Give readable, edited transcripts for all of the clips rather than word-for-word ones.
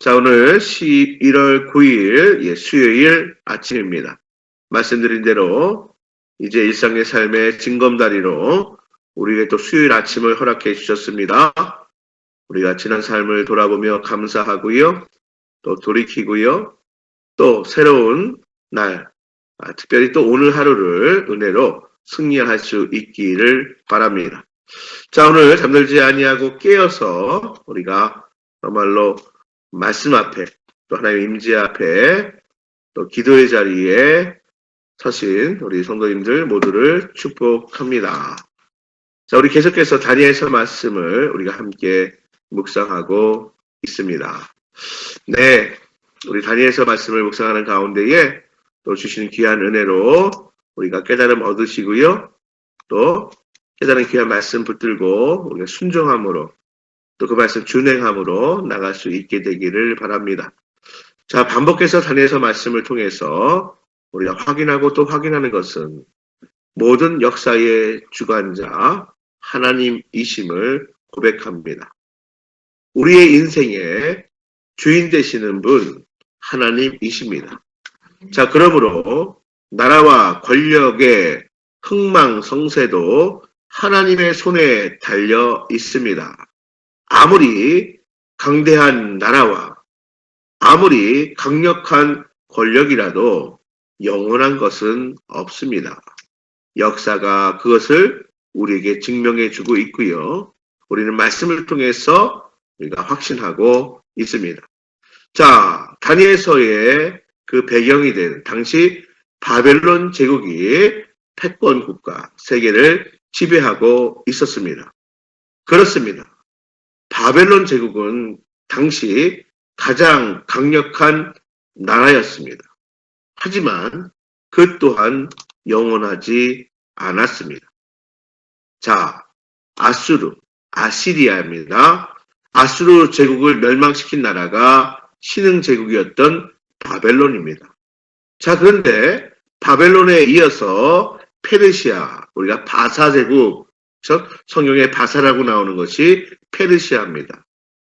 자, 오늘 11월 9일 수요일 아침입니다. 말씀드린 대로 이제 일상의 삶의 징검다리로 우리에게 또 수요일 아침을 허락해 주셨습니다. 우리가 지난 삶을 돌아보며 감사하고요. 또 돌이키고요. 또 새로운 날, 특별히 또 오늘 하루를 은혜로 승리할 수 있기를 바랍니다. 자, 오늘 잠들지 아니하고 깨어서 우리가 정말로 말씀 앞에 또 하나님의 임재 앞에 또 기도의 자리에 서신 우리 성도님들 모두를 축복합니다. 자, 우리 계속해서 다니엘서 말씀을 우리가 함께 묵상하고 있습니다. 네, 우리 다니엘서 말씀을 묵상하는 가운데에 또 주시는 귀한 은혜로 우리가 깨달음 얻으시고요. 또 깨달은 귀한 말씀 붙들고 우리가 순종함으로 또 그 말씀 준행함으로 나갈 수 있게 되기를 바랍니다. 자, 반복해서 다니엘서 말씀을 통해서 우리가 확인하고 또 확인하는 것은 모든 역사의 주관자 하나님이심을 고백합니다. 우리의 인생의 주인 되시는 분 하나님이십니다. 자, 그러므로 나라와 권력의 흥망성쇠도 하나님의 손에 달려 있습니다. 아무리 강대한 나라와 아무리 강력한 권력이라도 영원한 것은 없습니다. 역사가 그것을 우리에게 증명해 주고 있고요. 우리는 말씀을 통해서 우리가 확신하고 있습니다. 자, 다니엘서의 그 배경이 된 당시 바벨론 제국이 패권 국가 세계를 지배하고 있었습니다. 그렇습니다. 바벨론 제국은 당시 가장 강력한 나라였습니다. 하지만 그 또한 영원하지 않았습니다. 자, 아시리아입니다. 아수르 제국을 멸망시킨 나라가 신흥 제국이었던 바벨론입니다. 자, 그런데 바벨론에 이어서 페르시아, 우리가 바사 제국, 성경에 바사라고 나오는 것이 페르시아입니다.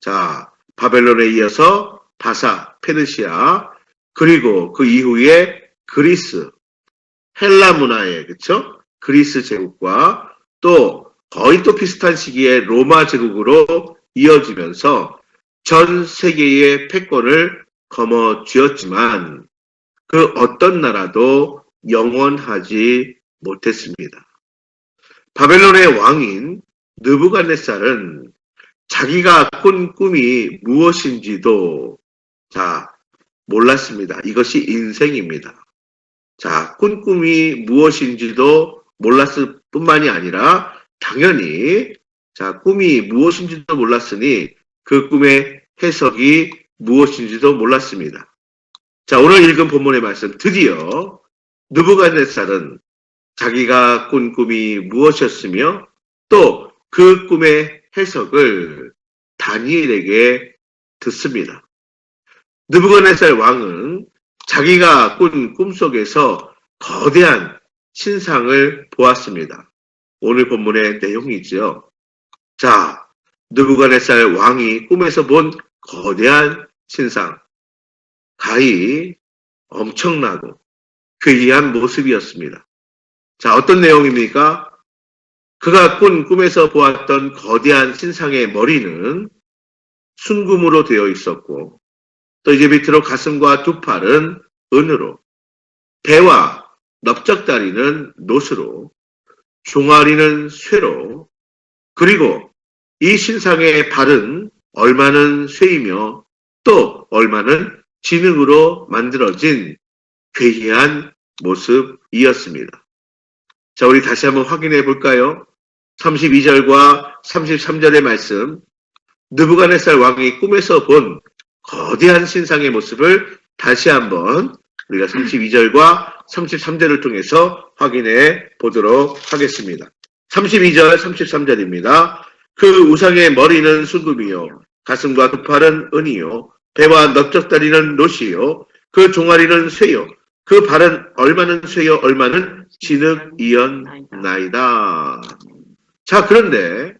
자, 바벨론에 이어서 바사, 페르시아, 그리고 그 이후에 그리스, 헬라 문화의, 그쵸? 그리스 제국과 또 거의 또 비슷한 시기에 로마 제국으로 이어지면서 전 세계의 패권을 거머쥐었지만 그 어떤 나라도 영원하지 못했습니다. 바벨론의 왕인 느부갓네살은 자기가 꾼 꿈이 무엇인지도 몰랐습니다. 이것이 인생입니다. 자, 꾼 꿈이 무엇인지도 몰랐을 뿐만이 아니라 당연히 꿈이 무엇인지도 몰랐으니 그 꿈의 해석이 무엇인지도 몰랐습니다. 자, 오늘 읽은 본문의 말씀 드디어 느부갓네살은 자기가 꾼 꿈이 무엇이었으며 또 그 꿈의 해석을 다니엘에게 듣습니다. 느부갓네살 왕은 자기가 꾼 꿈속에서 거대한 신상을 보았습니다. 오늘 본문의 내용이죠. 자, 느부갓네살 왕이 꿈에서 본 거대한 신상, 가히 엄청나고 괴이한 모습이었습니다. 자, 어떤 내용입니까? 그가 꾼 꿈에서 보았던 거대한 신상의 머리는 순금으로 되어 있었고 또 이제 밑으로 가슴과 두 팔은 은으로, 배와 넓적다리는 노스로, 종아리는 쇠로, 그리고 이 신상의 발은 얼마는 쇠이며 또 얼마는 진흙으로 만들어진 괴이한 모습이었습니다. 자, 우리 다시 한번 확인해 볼까요? 32절과 33절의 말씀, 느부갓네살 왕이 꿈에서 본 거대한 신상의 모습을 다시 한번 우리가 32절과 33절을 통해서 확인해 보도록 하겠습니다. 32절, 33절입니다. 그 우상의 머리는 순금이요, 가슴과 두 팔은 은이요, 배와 넓적다리는 노시요, 그 종아리는 쇠요, 그 발은 얼마는 쇠요, 얼마는 진흙이었나이다. 자, 그런데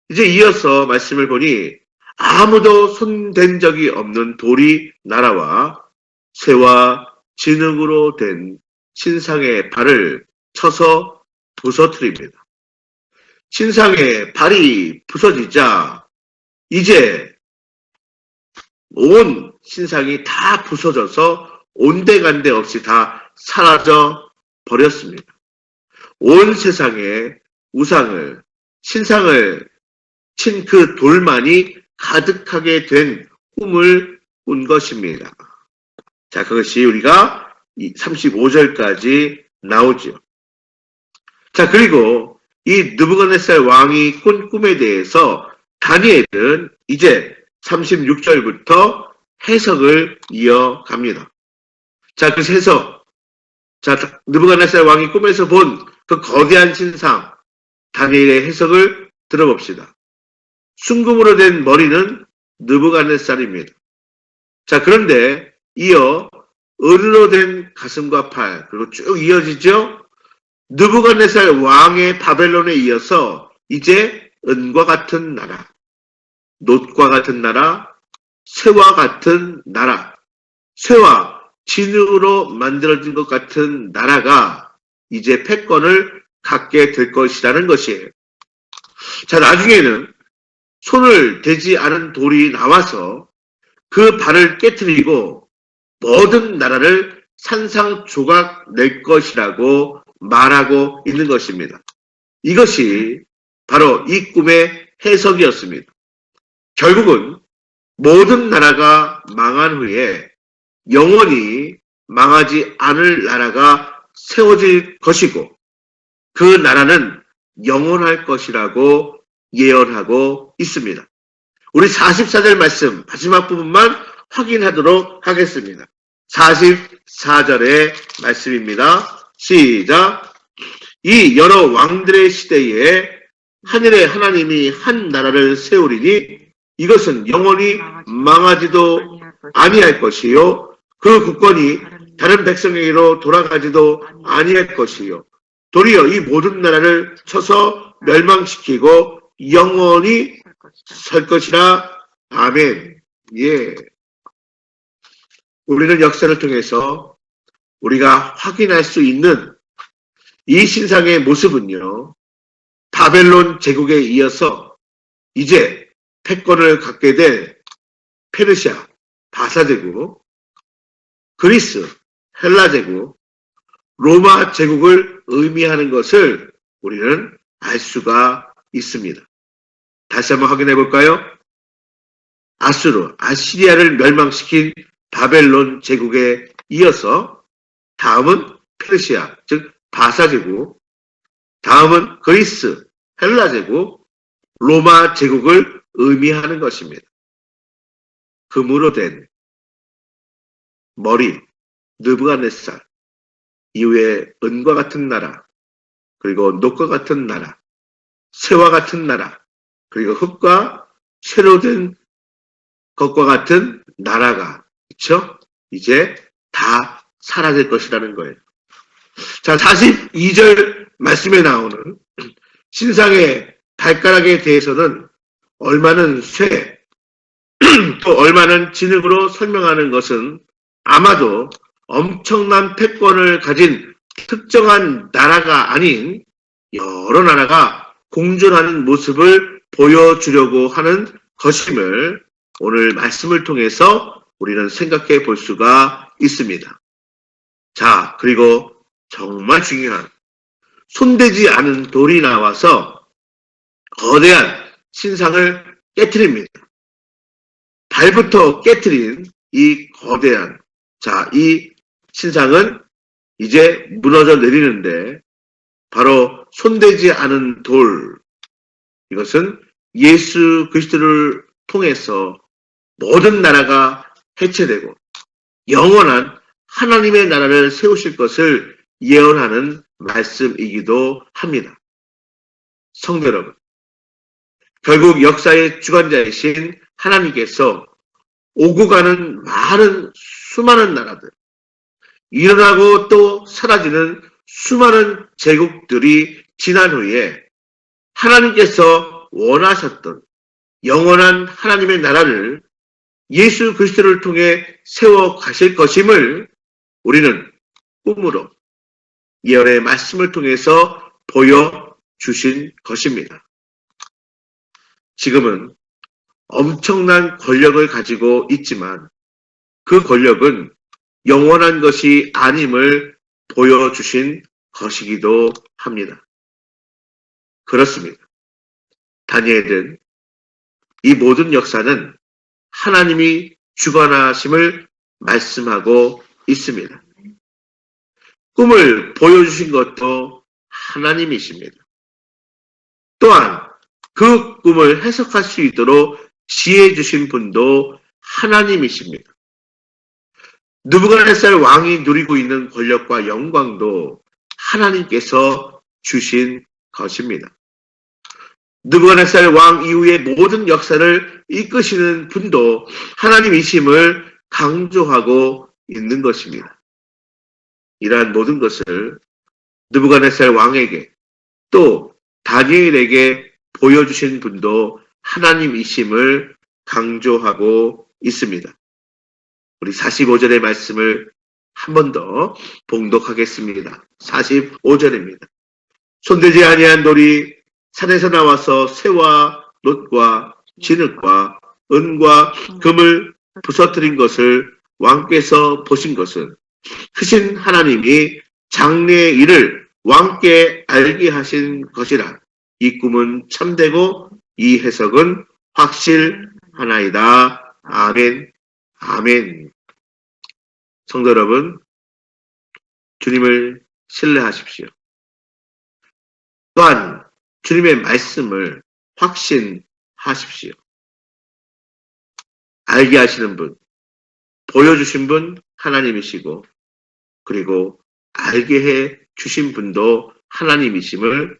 이제 이어서 말씀을 보니 아무도 손댄 적이 없는 돌이 나라와 새와 진흙으로 된 신상의 발을 쳐서 부서뜨립니다. 신상의 발이 부서지자 이제 온 신상이 다 부서져서 온데간데 없이 다 사라져 버렸습니다. 온 세상에 우상을, 신상을 친 그 돌만이 가득하게 된 꿈을 꾼 것입니다. 자, 그것이 우리가 35절까지 나오죠. 자, 그리고 이 느부갓네살 왕이 꾼 꿈에 대해서 다니엘은 이제 36절부터 해석을 이어갑니다. 자, 그 해석. 자, 느부갓네살 왕이 꿈에서 본 그 거대한 신상, 다니엘의 해석을 들어봅시다. 순금으로 된 머리는 느부갓네살입니다. 자, 그런데 이어 은으로 된 가슴과 팔, 그리고 쭉 이어지죠? 느부갓네살 왕의 바벨론에 이어서 이제 은과 같은 나라, 놋과 같은 나라, 쇠와 같은 나라, 쇠와 진흙으로 만들어진 것 같은 나라가 이제 패권을 갖게 될 것이라는 것이에요. 자, 나중에는 손을 대지 않은 돌이 나와서 그 발을 깨트리고 모든 나라를 산상조각 낼 것이라고 말하고 있는 것입니다. 이것이 바로 이 꿈의 해석이었습니다. 결국은 모든 나라가 망한 후에 영원히 망하지 않을 나라가 세워질 것이고 그 나라는 영원할 것이라고 예언하고 있습니다. 우리 44절 말씀 마지막 부분만 확인하도록 하겠습니다. 44절의 말씀입니다. 시작. 이 여러 왕들의 시대에 하늘의 하나님이 한 나라를 세우리니 이것은 영원히 망하지도 아니할 것이요 그 국권이 다른 백성에게로 돌아가지도 아니할 것이요 도리어 이 모든 나라를 쳐서 멸망시키고 영원히 설 것이라. 아멘. 예. 우리는 역사를 통해서 우리가 확인할 수 있는 이 신상의 모습은요, 바벨론 제국에 이어서 이제 패권을 갖게 될 페르시아, 바사 제국, 그리스, 헬라 제국, 로마 제국을 의미하는 것을 우리는 알 수가 있습니다. 다시 한번 확인해 볼까요? 아수르, 아시리아를 멸망시킨 바벨론 제국에 이어서 다음은 페르시아, 즉 바사 제국, 다음은 그리스, 헬라 제국, 로마 제국을 의미하는 것입니다. 금으로 된 머리, 느부갓네살, 이후에 은과 같은 나라, 그리고 놋과 같은 나라, 쇠와 같은 나라, 그리고 흙과 쇠로 된 것과 같은 나라가, 그쵸? 이제 다 사라질 것이라는 거예요. 자, 42절 말씀에 나오는 신상의 발가락에 대해서는 얼마는 쇠, 또 얼마는 진흙으로 설명하는 것은 아마도 엄청난 패권을 가진 특정한 나라가 아닌 여러 나라가 공존하는 모습을 보여주려고 하는 것임을 오늘 말씀을 통해서 우리는 생각해 볼 수가 있습니다. 자, 그리고 정말 중요한 손대지 않은 돌이 나와서 거대한 신상을 깨트립니다. 발부터 깨트린 이 거대한, 자, 이 신상은 이제 무너져 내리는데 바로 손대지 않은 돌, 이것은 예수 그리스도를 통해서 모든 나라가 해체되고 영원한 하나님의 나라를 세우실 것을 예언하는 말씀이기도 합니다. 성도 여러분, 결국 역사의 주관자이신 하나님께서 오고 가는 많은 수많은 나라들, 일어나고 또 사라지는 수많은 제국들이 지난 후에 하나님께서 원하셨던 영원한 하나님의 나라를 예수 그리스도를 통해 세워 가실 것임을 우리는 꿈으로 예언의 말씀을 통해서 보여주신 것입니다. 지금은 엄청난 권력을 가지고 있지만 그 권력은 영원한 것이 아님을 보여주신 것이기도 합니다. 그렇습니다. 다니엘은 이 모든 역사는 하나님이 주관하심을 말씀하고 있습니다. 꿈을 보여주신 것도 하나님이십니다. 또한 그 꿈을 해석할 수 있도록 지혜 주신 분도 하나님이십니다. 느부갓네살 왕이 누리고 있는 권력과 영광도 하나님께서 주신 것입니다. 느부갓네살 왕 이후의 모든 역사를 이끄시는 분도 하나님이심을 강조하고 있는 것입니다. 이러한 모든 것을 느부갓네살 왕에게 또 다니엘에게 보여주신 분도 하나님이심을 강조하고 있습니다. 우리 45절의 말씀을 한 번 더 봉독하겠습니다. 45절입니다. 손대지 아니한 돌이 산에서 나와서 새와 놋과 진흙과 은과 금을 부서뜨린 것을 왕께서 보신 것은 크신 하나님이 장래의 일을 왕께 알게 하신 것이라. 이 꿈은 참되고 이 해석은 확실하나이다. 아멘. 아멘. 성도 여러분, 주님을 신뢰하십시오. 또한 주님의 말씀을 확신하십시오. 알게 하시는 분, 보여주신 분 하나님이시고, 그리고 알게 해 주신 분도 하나님이심을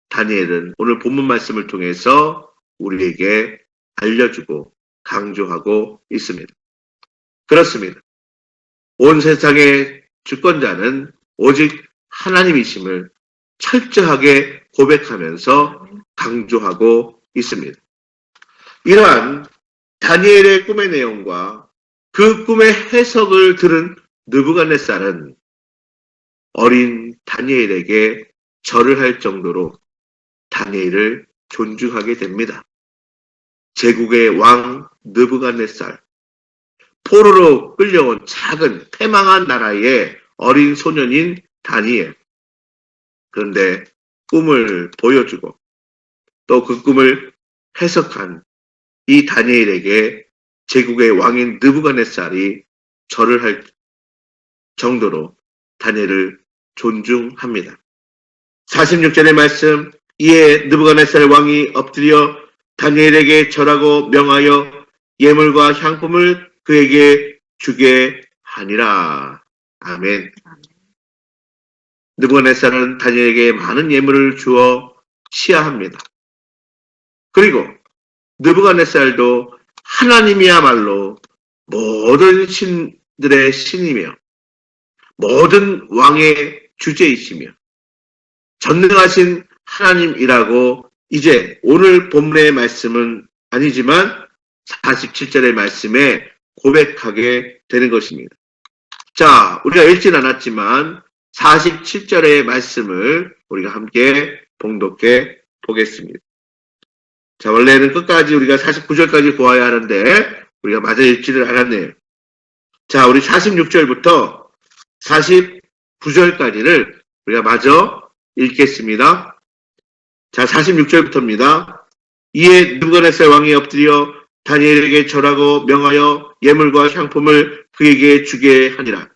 다니엘은 오늘 본문 말씀을 통해서 우리에게 알려주고 강조하고 있습니다. 그렇습니다. 온 세상의 주권자는 오직 하나님이심을 철저하게 고백하면서 강조하고 있습니다. 이러한 다니엘의 꿈의 내용과 그 꿈의 해석을 들은 느부갓네살은 어린 다니엘에게 절을 할 정도로 다니엘을 존중하게 됩니다. 제국의 왕 느부갓네살, 포로로 끌려온 작은 패망한 나라의 어린 소년인 다니엘. 그런데 꿈을 보여주고 또 그 꿈을 해석한 이 다니엘에게 제국의 왕인 느부갓네살이 절을 할 정도로 다니엘을 존중합니다. 46절의 말씀, 이에 느부갓네살 왕이 엎드려 다니엘에게 절하고 명하여 예물과 향품을 그에게 주게 하니라. 아멘. 느부갓네살은 다니엘에게 많은 예물을 주어 치하합니다. 그리고 느부갓네살도 하나님이야말로 모든 신들의 신이며 모든 왕의 주제이시며 전능하신 하나님이라고 이제 오늘 본문의 말씀은 아니지만 47절의 말씀에 고백하게 되는 것입니다. 자, 우리가 읽진 않았지만 47절의 말씀을 우리가 함께 봉독해 보겠습니다. 자, 원래는 끝까지 우리가 49절까지 보아야 하는데 우리가 마저 읽지를 않았네요. 자, 우리 46절부터 49절까지를 우리가 마저 읽겠습니다. 자, 46절부터입니다. 이에 느부갓네살 왕이 엎드려 다니엘에게 절하고 명하여 예물과 향품을 그에게 주게 하니라.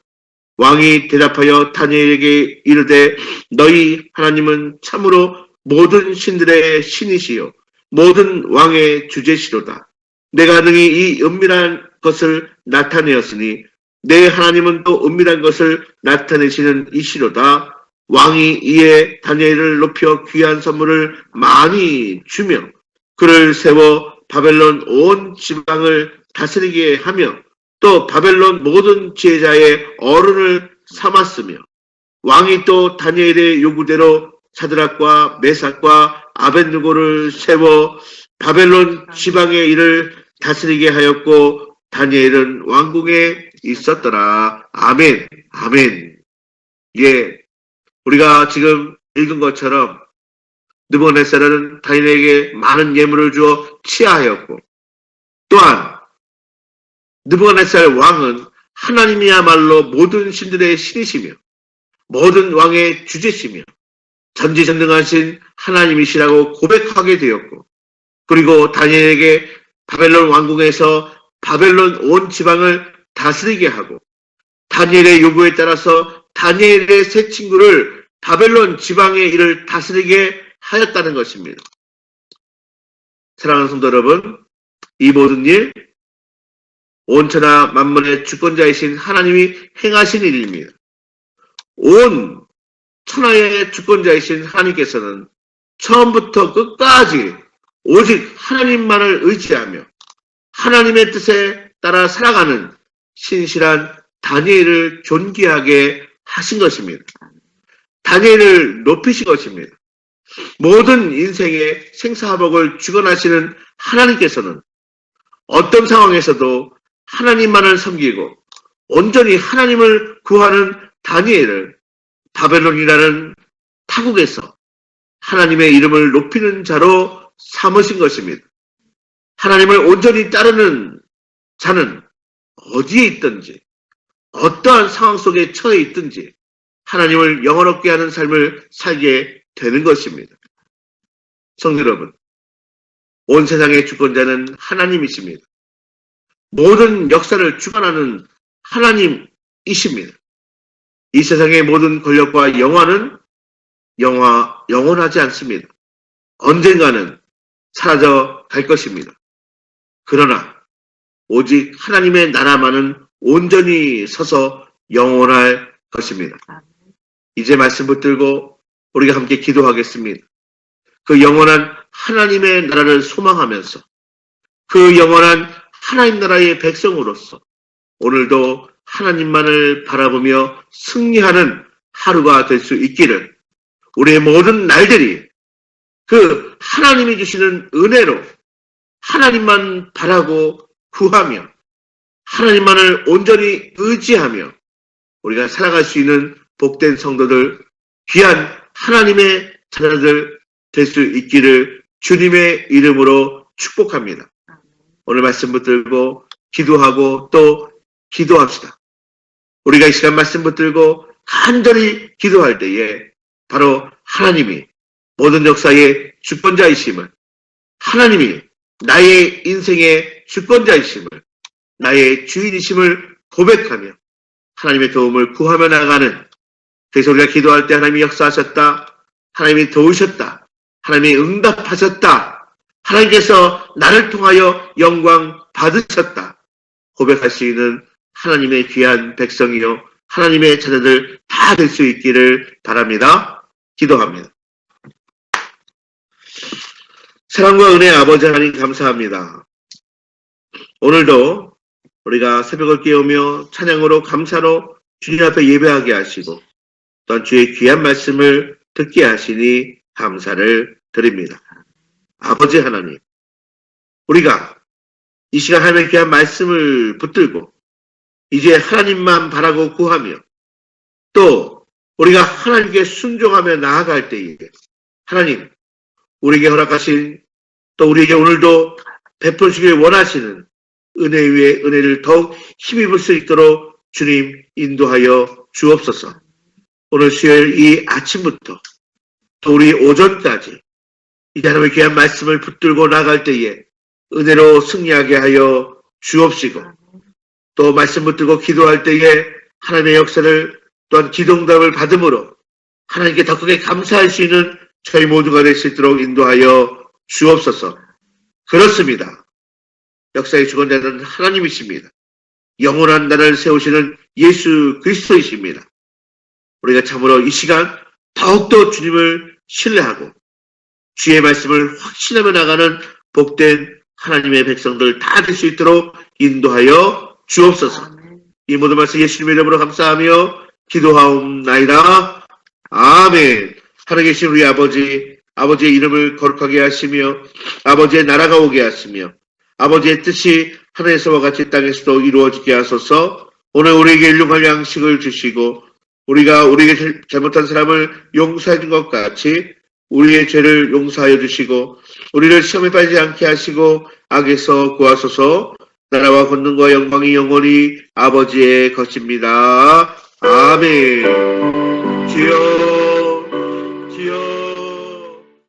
왕이 대답하여 다니엘에게 이르되 너희 하나님은 참으로 모든 신들의 신이시요 모든 왕의 주제시로다. 내가 능히 이 은밀한 것을 나타내었으니 내 하나님은 또 은밀한 것을 나타내시는 이시로다. 왕이 이에 다니엘을 높여 귀한 선물을 많이 주며 그를 세워 바벨론 온 지방을 다스리게 하며 또 바벨론 모든 지혜자의 어른을 삼았으며 왕이 또 다니엘의 요구대로 사드락과 메삭과 아벳느고를 세워 바벨론 지방의 일을 다스리게 하였고 다니엘은 왕궁에 있었더라. 아멘. 아멘. 예, 우리가 지금 읽은 것처럼 느부갓네살은 다니엘에게 많은 예물을 주어 치하하였고, 또한 느부갓네살 왕은 하나님이야말로 모든 신들의 신이시며 모든 왕의 주제시며 전지전능하신 하나님이시라고 고백하게 되었고, 그리고 다니엘에게 바벨론 왕궁에서 바벨론 온 지방을 다스리게 하고, 다니엘의 요구에 따라서 다니엘의 세 친구를 바벨론 지방의 일을 다스리게 하였다는 것입니다. 사랑하는 성도 여러분, 이 모든 일 온천하 만물의 주권자이신 하나님이 행하신 일입니다. 온 천하의 주권자이신 하나님께서는 처음부터 끝까지 오직 하나님만을 의지하며 하나님의 뜻에 따라 살아가는 신실한 다니엘을 존귀하게 하신 것입니다. 다니엘을 높이신 것입니다. 모든 인생의 생사화복을 주관하시는 하나님께서는 어떤 상황에서도 하나님만을 섬기고 온전히 하나님을 구하는 다니엘을 바벨론이라는 타국에서 하나님의 이름을 높이는 자로 삼으신 것입니다. 하나님을 온전히 따르는 자는 어디에 있든지 어떠한 상황 속에 처해 있든지 하나님을 영원롭게 하는 삶을 살게 되는 것입니다. 성도 여러분, 온 세상의 주권자는 하나님이십니다. 모든 역사를 주관하는 하나님이십니다. 이 세상의 모든 권력과 영화는 영원하지 않습니다. 언젠가는 사라져 갈 것입니다. 그러나 오직 하나님의 나라만은 온전히 서서 영원할 것입니다. 이제 말씀 붙들고 우리가 함께 기도하겠습니다. 그 영원한 하나님의 나라를 소망하면서 그 영원한 하나님 나라의 백성으로서 오늘도 하나님만을 바라보며 승리하는 하루가 될 수 있기를, 우리의 모든 날들이 그 하나님이 주시는 은혜로 하나님만 바라고 구하며 하나님만을 온전히 의지하며 우리가 살아갈 수 있는 복된 성도들, 귀한 하나님의 자녀들 될 수 있기를 주님의 이름으로 축복합니다. 오늘 말씀 붙들고 기도하고 또 기도합시다. 우리가 이 시간 말씀 붙들고 간절히 기도할 때에 바로 하나님이 모든 역사의 주권자이심을, 하나님이 나의 인생의 주권자이심을, 나의 주인이심을 고백하며 하나님의 도움을 구하며 나가는, 그래서 우리가 기도할 때 하나님이 역사하셨다, 하나님이 도우셨다, 하나님이 응답하셨다, 하나님께서 나를 통하여 영광 받으셨다 고백할 수 있는 하나님의 귀한 백성이요 하나님의 자녀들 다 될 수 있기를 바랍니다. 기도합니다. 사랑과 은혜의 아버지 하나님 감사합니다. 오늘도 우리가 새벽을 깨우며 찬양으로 감사로 주님 앞에 예배하게 하시고 또한 주의 귀한 말씀을 듣게 하시니 감사를 드립니다. 아버지 하나님, 우리가 이 시간 하나님의 귀한 말씀을 붙들고 이제 하나님만 바라고 구하며 또 우리가 하나님께 순종하며 나아갈 때에 하나님, 우리에게 허락하신 또 우리에게 오늘도 베푸시길 원하시는 은혜 위에 은혜를 더욱 힘입을 수 있도록 주님 인도하여 주옵소서. 오늘 수요일 이 아침부터 또 우리 오전까지 이 하나님의 귀한 말씀을 붙들고 나갈 때에 은혜로 승리하게 하여 주옵시고 또 말씀 붙들고 기도할 때에 하나님의 역사를 또한 기도응답을 받음으로 하나님께 더 크게 감사할 수 있는 저희 모두가 될 수 있도록 인도하여 주옵소서. 그렇습니다. 역사의 주권자는 하나님이십니다. 영원한 나라를 세우시는 예수 그리스도이십니다. 우리가 참으로 이 시간 더욱더 주님을 신뢰하고 주의 말씀을 확신하며 나가는 복된 하나님의 백성들 다 될 수 있도록 인도하여 주옵소서. 이 모든 말씀 예수님의 이름으로 감사하며 기도하옵나이다. 아멘. 하나님 계신 우리 아버지, 아버지의 이름을 거룩하게 하시며 아버지의 나라가 오게 하시며 아버지의 뜻이 하늘에서와 같이 땅에서도 이루어지게 하소서. 오늘 우리에게 일용할 양식을 주시고 우리가 우리에게 잘못한 사람을 용서해 준 것 같이 우리의 죄를 용서하여 주시고 우리를 시험에 빠지지 않게 하시고 악에서 구하소서. 나라와 권능과 영광이 영원히 아버지의 것입니다. 아멘. 주여